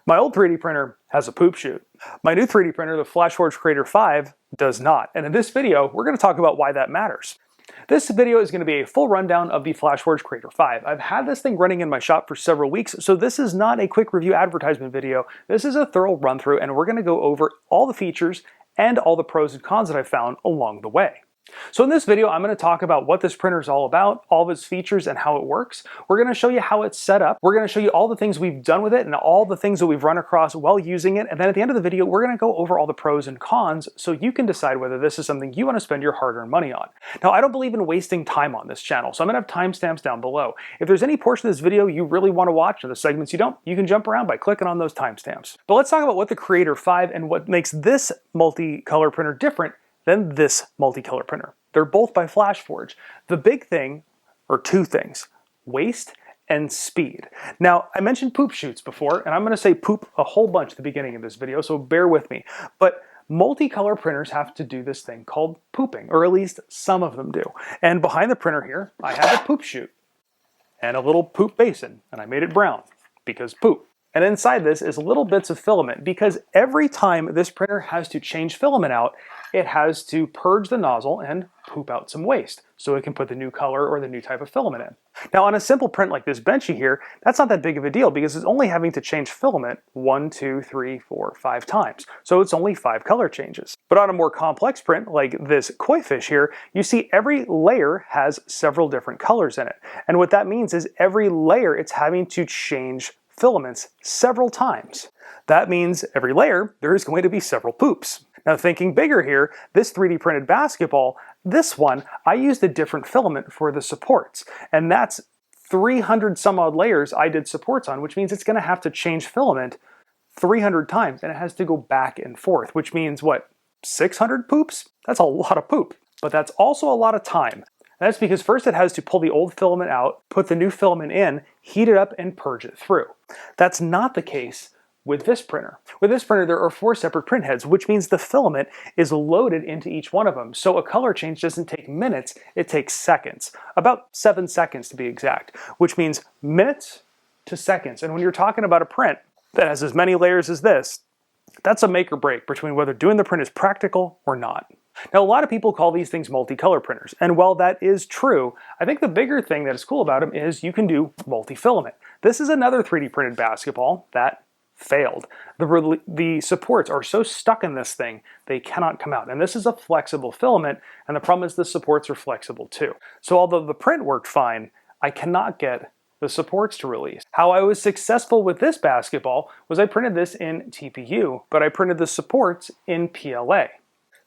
My old 3D printer has a poop chute. My new 3D printer, the Flashforge Creator 5, does not. And in this video, we're going to talk about why that matters. This video is going to be a full rundown of the Flashforge Creator 5. I've had this thing running in my shop for several weeks, so this is not a quick review advertisement video. This is a thorough run through, and we're going to go over all the features and all the pros and cons that I've found along the way. So in this video, I'm going to talk about what this printer is all about, all of its features and how it works. We're going to show you how it's set up. We're going to show you all the things we've done with it and all the things that we've run across while using it. And then at the end of the video, we're going to go over all the pros and cons so you can decide whether this is something you want to spend your hard-earned money on. Now, I don't believe in wasting time on this channel, so I'm going to have timestamps down below. If there's any portion of this video you really want to watch or the segments you don't, you can jump around by clicking on those timestamps. But let's talk about what the Creator 5 and what makes this multicolor printer different than this multicolor printer. They're both by Flashforge. The big thing, or two things, waste and speed. Now, I mentioned poop chutes before, and I'm going to say poop a whole bunch at the beginning of this video, so bear with me. But multicolor printers have to do this thing called pooping, or at least some of them do. And behind the printer here, I have a poop chute and a little poop basin, and I made it brown because poop. And inside this is little bits of filament because every time this printer has to change filament out, it has to purge the nozzle and poop out some waste so it can put the new color or the new type of filament in. Now on a simple print like this Benchy here, that's not that big of a deal because it's only having to change filament 1, 2, 3, 4, 5 times. So it's only 5 color changes. But on a more complex print like this koi fish here, you see every layer has several different colors in it. And what that means is every layer it's having to change filaments several times. That means every layer there is going to be several poops. Now thinking bigger here, this 3D printed basketball, this one, I used a different filament for the supports. And that's 300 some odd layers I did supports on, which means it's going to have to change filament 300 times and it has to go back and forth, which means what, 600 poops? That's a lot of poop, but that's also a lot of time. And that's because first it has to pull the old filament out, put the new filament in, heat it up, and purge it through. That's not the case with this printer. With this printer, there are 4 separate print heads, which means the filament is loaded into each one of them. So a color change doesn't take minutes, it takes seconds. About 7 seconds to be exact, which means minutes to seconds. And when you're talking about a print that has as many layers as this, that's a make or break between whether doing the print is practical or not. Now, a lot of people call these things multicolor printers, and while that is true, I think the bigger thing that is cool about them is you can do multi-filament. This is another 3D printed basketball that failed. The supports are so stuck in this thing, they cannot come out. And this is a flexible filament, and the problem is the supports are flexible too. So although the print worked fine, I cannot get the supports to release. How I was successful with this basketball was I printed this in TPU, but I printed the supports in PLA.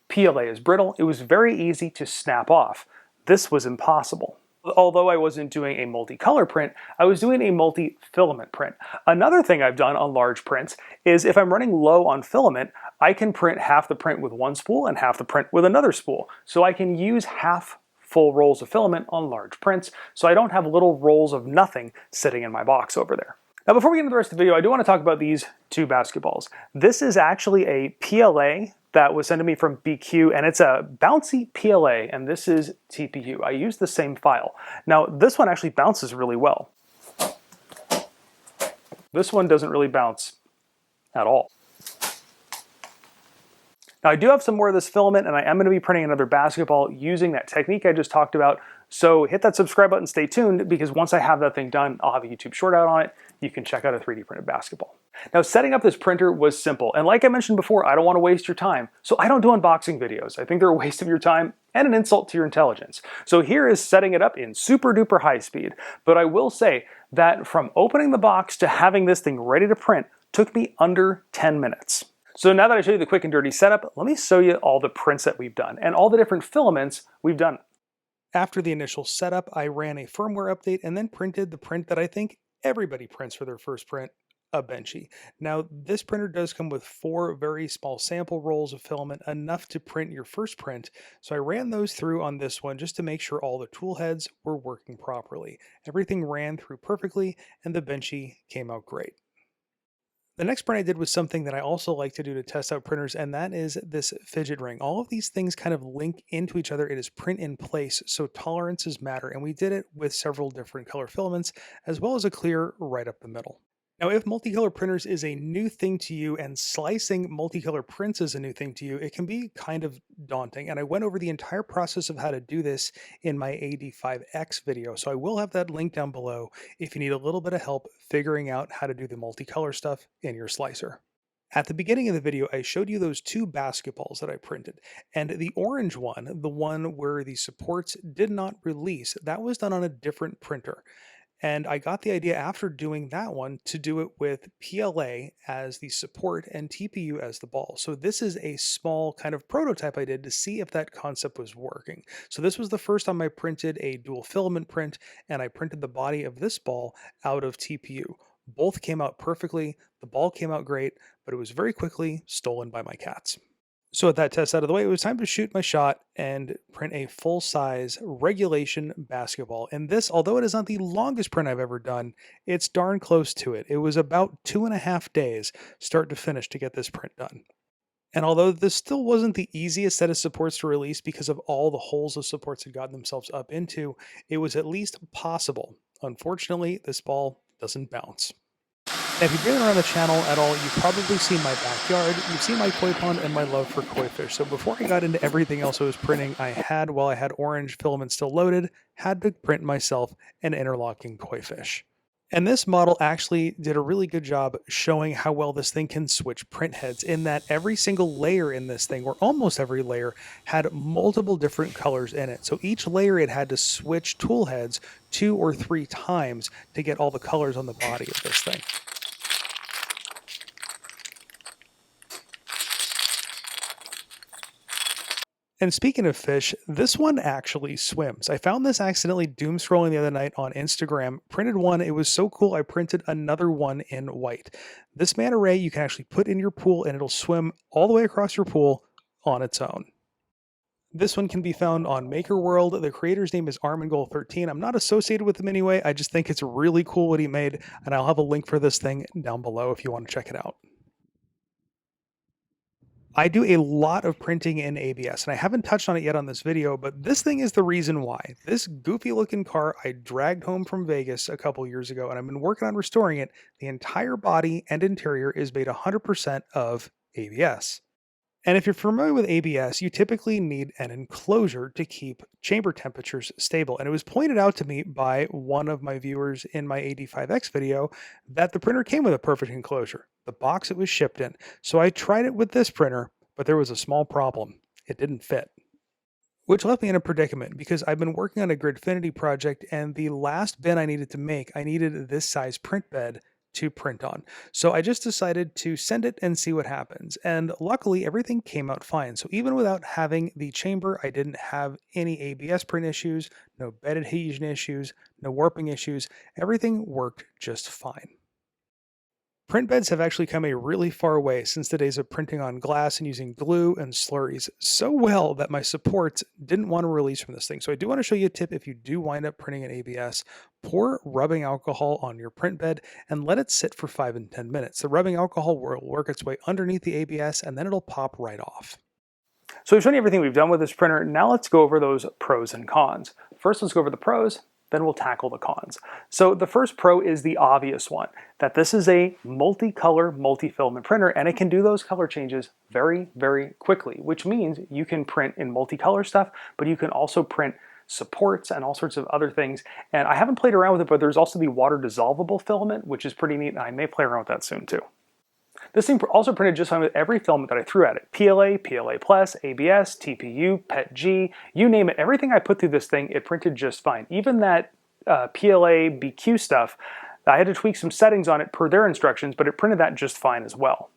PLA is brittle, it was very easy to snap off. This was impossible. Although I wasn't doing a multicolor print, I was doing a multi-filament print. Another thing I've done on large prints is if I'm running low on filament, I can print half the print with one spool and half the print with another spool. So I can use half full rolls of filament on large prints, so I don't have little rolls of nothing sitting in my box over there. Now before we get into the rest of the video, I do want to talk about these 2 basketballs. This is actually a PLA that was sent to me from BQ, and it's a bouncy PLA, and this is TPU. I used the same file. Now, this one actually bounces really well. This one doesn't really bounce at all. Now, I do have some more of this filament, and I am going to be printing another basketball using that technique I just talked about. So hit that subscribe button, stay tuned, because once I have that thing done, I'll have a YouTube short out on it. You can check out a 3D printed basketball. Now, setting up this printer was simple. And like I mentioned before, I don't want to waste your time. So I don't do unboxing videos. I think they're a waste of your time and an insult to your intelligence. So here is setting it up in super duper high speed. But I will say that from opening the box to having this thing ready to print took me under 10 minutes. So now that I showed you the quick and dirty setup, let me show you all the prints that we've done and all the different filaments we've done. After the initial setup, I ran a firmware update and then printed the print that I think everybody prints for their first print, a Benchy. Now, this printer does come with 4 very small sample rolls of filament, enough to print your first print. So I ran those through on this one just to make sure all the tool heads were working properly. Everything ran through perfectly and the Benchy came out great. The next print I did was something that I also like to do to test out printers, and that is this fidget ring. All of these things kind of link into each other. It is print in place, so tolerances matter, and we did it with several different color filaments, as well as a clear right up the middle. Now, if multicolor printers is a new thing to you and slicing multicolor prints is a new thing to you, it can be kind of daunting. And I went over the entire process of how to do this in my AD5X video. So I will have that link down below if you need a little bit of help figuring out how to do the multicolor stuff in your slicer. At the beginning of the video, I showed you those two basketballs that I printed. And the orange one, the one where the supports did not release, that was done on a different printer. And I got the idea after doing that one to do it with PLA as the support and TPU as the ball. So this is a small kind of prototype I did to see if that concept was working. So this was the first time I printed a dual filament print, and I printed the body of this ball out of TPU. Both came out perfectly, the ball came out great, but it was very quickly stolen by my cats. So with that test out of the way, it was time to shoot my shot and print a full-size regulation basketball. And this, although it is not the longest print I've ever done, it's darn close to it. It was about 2.5 days start to finish to get this print done. And although this still wasn't the easiest set of supports to release because of all the holes the supports had gotten themselves up into, it was at least possible. Unfortunately, this ball doesn't bounce. Now, if you've been around the channel at all, you've probably seen my backyard, you've seen my koi pond, and my love for koi fish. So before I got into everything else I was printing, while I had orange filament still loaded, had to print myself an interlocking koi fish. And this model actually did a really good job showing how well this thing can switch print heads, in that every single layer in this thing, or almost every layer, had multiple different colors in it. So each layer it had to switch tool heads 2 or 3 times to get all the colors on the body of this thing. And speaking of fish, this one actually swims. I found this accidentally doom scrolling the other night on Instagram, printed one, it was so cool I printed another one in white. This manta ray you can actually put in your pool and it'll swim all the way across your pool on its own. This one can be found on Maker World. The creator's name is Armengol13. I'm not associated with him anyway, I just think it's really cool what he made, and I'll have a link for this thing down below if you want to check it out. I do a lot of printing in ABS, and I haven't touched on it yet on this video, but this thing is the reason why. This goofy looking car I dragged home from Vegas a couple years ago, and I've been working on restoring it. The entire body and interior is made 100% of ABS. And if you're familiar with ABS, you typically need an enclosure to keep chamber temperatures stable. And it was pointed out to me by one of my viewers in my AD5X video that the printer came with a perfect enclosure, the box it was shipped in. So I tried it with this printer, but there was a small problem. It didn't fit. Which left me in a predicament because I've been working on a Gridfinity project, and the last bin I needed to make, I needed this size print bed to print on. So I just decided to send it and see what happens. And luckily everything came out fine. So even without having the chamber, I didn't have any ABS print issues, no bed adhesion issues, no warping issues. Everything worked just fine. Print beds have actually come a really far way since the days of printing on glass and using glue and slurries so well that my supports didn't want to release from this thing. So I do want to show you a tip if you do wind up printing an ABS. Pour rubbing alcohol on your print bed and let it sit for 5 and 10 minutes. The rubbing alcohol will work its way underneath the ABS and then it'll pop right off. So we've shown you everything we've done with this printer. Now let's go over those pros and cons. First, let's go over the pros. Then we'll tackle the cons. So the first pro is the obvious one, that this is a multicolor, multi-filament printer, and it can do those color changes very, very quickly, which means you can print in multicolor stuff, but you can also print supports and all sorts of other things. And I haven't played around with it, but there's also the water dissolvable filament, which is pretty neat, and I may play around with that soon too. This thing also printed just fine with every filament that I threw at it. PLA, PLA+, ABS, TPU, PETG, you name it. Everything I put through this thing, it printed just fine. Even that PLA BQ stuff, I had to tweak some settings on it per their instructions, but it printed that just fine as well.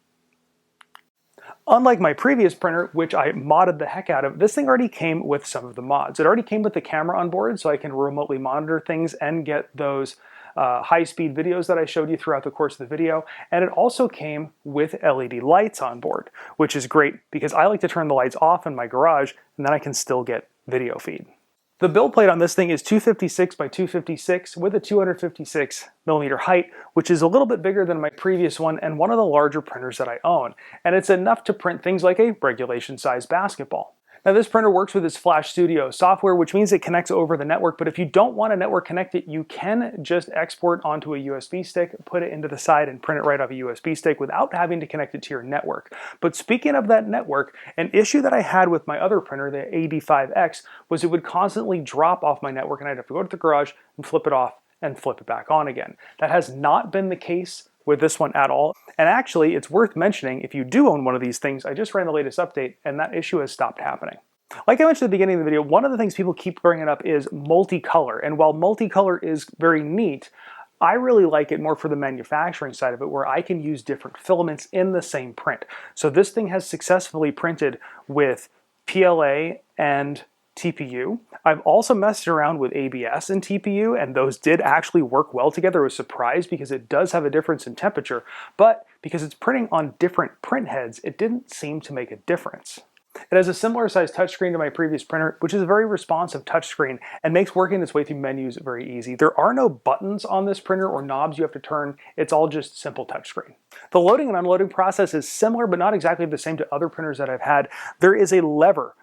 Unlike my previous printer, which I modded the heck out of, this thing already came with some of the mods. It already came with the camera on board, so I can remotely monitor things and get those high-speed videos that I showed you throughout the course of the video. And it also came with LED lights on board, which is great because I like to turn the lights off in my garage and then I can still get video feed. The build plate on this thing is 256 by 256 with a 256mm height, which is a little bit bigger than my previous one and one of the larger printers that I own. And it's enough to print things like a regulation size basketball. Now this printer works with its Flash Studio software, which means it connects over the network, but if you don't want a network connected, you can just export onto a USB stick, put it into the side, and print it right off a USB stick without having to connect it to your network. But speaking of that network, an issue that I had with my other printer, the AD5X, was it would constantly drop off my network and I'd have to go to the garage and flip it off and flip it back on again. That has not been the case with this one at all. And actually, it's worth mentioning, if you do own one of these things, I just ran the latest update and that issue has stopped happening. Like I mentioned at the beginning of the video, one of the things people keep bringing up is multicolor. And while multicolor is very neat, I really like it more for the manufacturing side of it, where I can use different filaments in the same print. So this thing has successfully printed with PLA and TPU. I've also messed around with ABS and TPU, and those did actually work well together. I was surprised because it does have a difference in temperature, but because it's printing on different print heads, it didn't seem to make a difference. It has a similar sized touchscreen to my previous printer, which is a very responsive touchscreen and makes working its way through menus very easy. There are no buttons on this printer or knobs you have to turn. It's all just simple touchscreen. The loading and unloading process is similar, but not exactly the same to other printers that I've had. There is a lever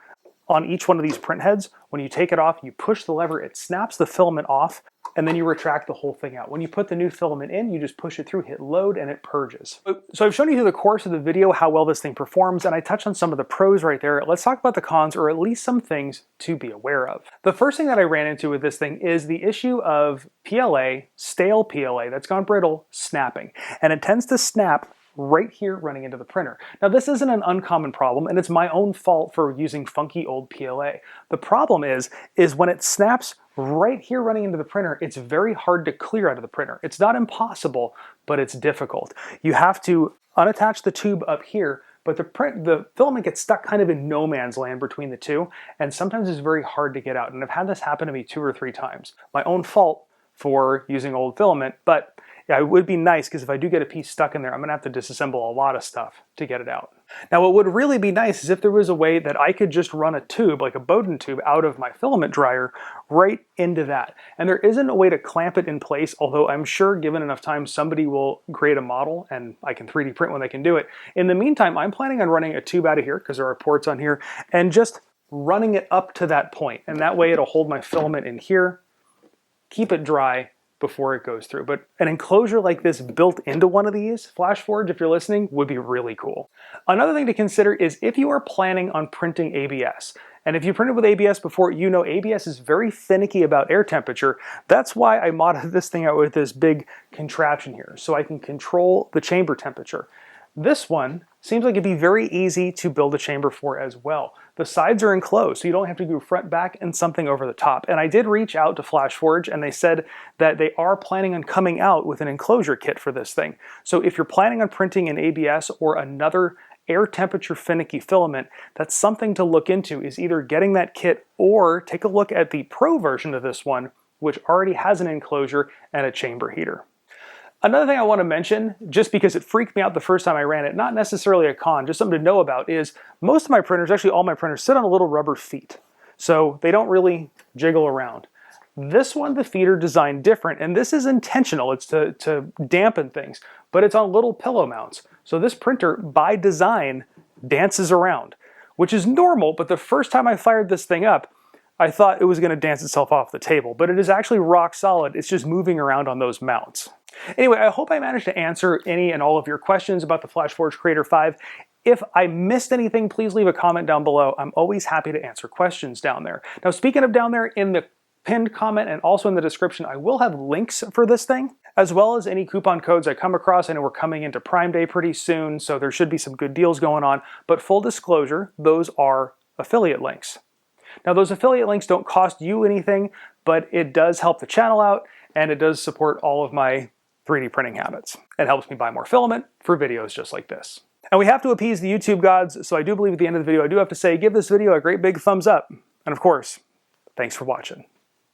on each one of these print heads. When you take it off, you push the lever, it snaps the filament off, and then you retract the whole thing out. When you put the new filament in, you just push it through, hit load, and it purges. So I've shown you through the course of the video how well this thing performs, and I touched on some of the pros right there. Let's talk about the cons, or at least some things to be aware of. The first thing that I ran into with this thing is the issue of PLA, stale PLA that's gone brittle, snapping. And it tends to snap right here running into the printer. Now this isn't an uncommon problem, and it's my own fault for using funky old PLA. The problem is when it snaps right here running into the printer, it's very hard to clear out of the printer. It's not impossible, but it's difficult. You have to unattach the tube up here, but the filament gets stuck kind of in no man's land between the two, and sometimes it's very hard to get out. And I've had this happen to me 2 or 3 times. My own fault for using old filament, but yeah, it would be nice, because if I do get a piece stuck in there, I'm gonna have to disassemble a lot of stuff to get it out. Now what would really be nice is if there was a way that I could just run a tube, like a Bowden tube, out of my filament dryer right into that. And there isn't a way to clamp it in place, although I'm sure given enough time somebody will create a model and I can 3D print when they can do it. In the meantime, I'm planning on running a tube out of here, because there are ports on here, and just running it up to that point. And that way it'll hold my filament in here, keep it dry before it goes through. But an enclosure like this built into one of these, Flashforge, if you're listening, would be really cool. Another thing to consider is if you are planning on printing ABS, and if you printed with ABS before, you know ABS is very finicky about air temperature. That's why I modded this thing out with this big contraption here, so I can control the chamber temperature. This one seems like it'd be very easy to build a chamber for as well. The sides are enclosed, so you don't have to go front, back, and something over the top. And I did reach out to Flashforge, and they said that they are planning on coming out with an enclosure kit for this thing. So if you're planning on printing an ABS or another air temperature finicky filament, that's something to look into, is either getting that kit or take a look at the Pro version of this one, which already has an enclosure and a chamber heater. Another thing I want to mention, just because it freaked me out the first time I ran it, not necessarily a con, just something to know about, is most of my printers, actually all my printers, sit on little rubber feet. So they don't really jiggle around. This one, the feet are designed different, and this is intentional. It's to dampen things, but it's on little pillow mounts. So this printer, by design, dances around, which is normal, but the first time I fired this thing up, I thought it was going to dance itself off the table, but it is actually rock solid. It's just moving around on those mounts. Anyway, I hope I managed to answer any and all of your questions about the Flashforge Creator 5. If I missed anything, please leave a comment down below. I'm always happy to answer questions down there. Now, speaking of down there, in the pinned comment and also in the description, I will have links for this thing, as well as any coupon codes I come across. I know we're coming into Prime Day pretty soon, so there should be some good deals going on. But full disclosure, those are affiliate links. Now, those affiliate links don't cost you anything, but it does help the channel out, and it does support all of my 3D printing habits. It helps me buy more filament for videos just like this. And we have to appease the YouTube gods, so I do believe at the end of the video I do have to say, give this video a great big thumbs up. And of course, thanks for watching.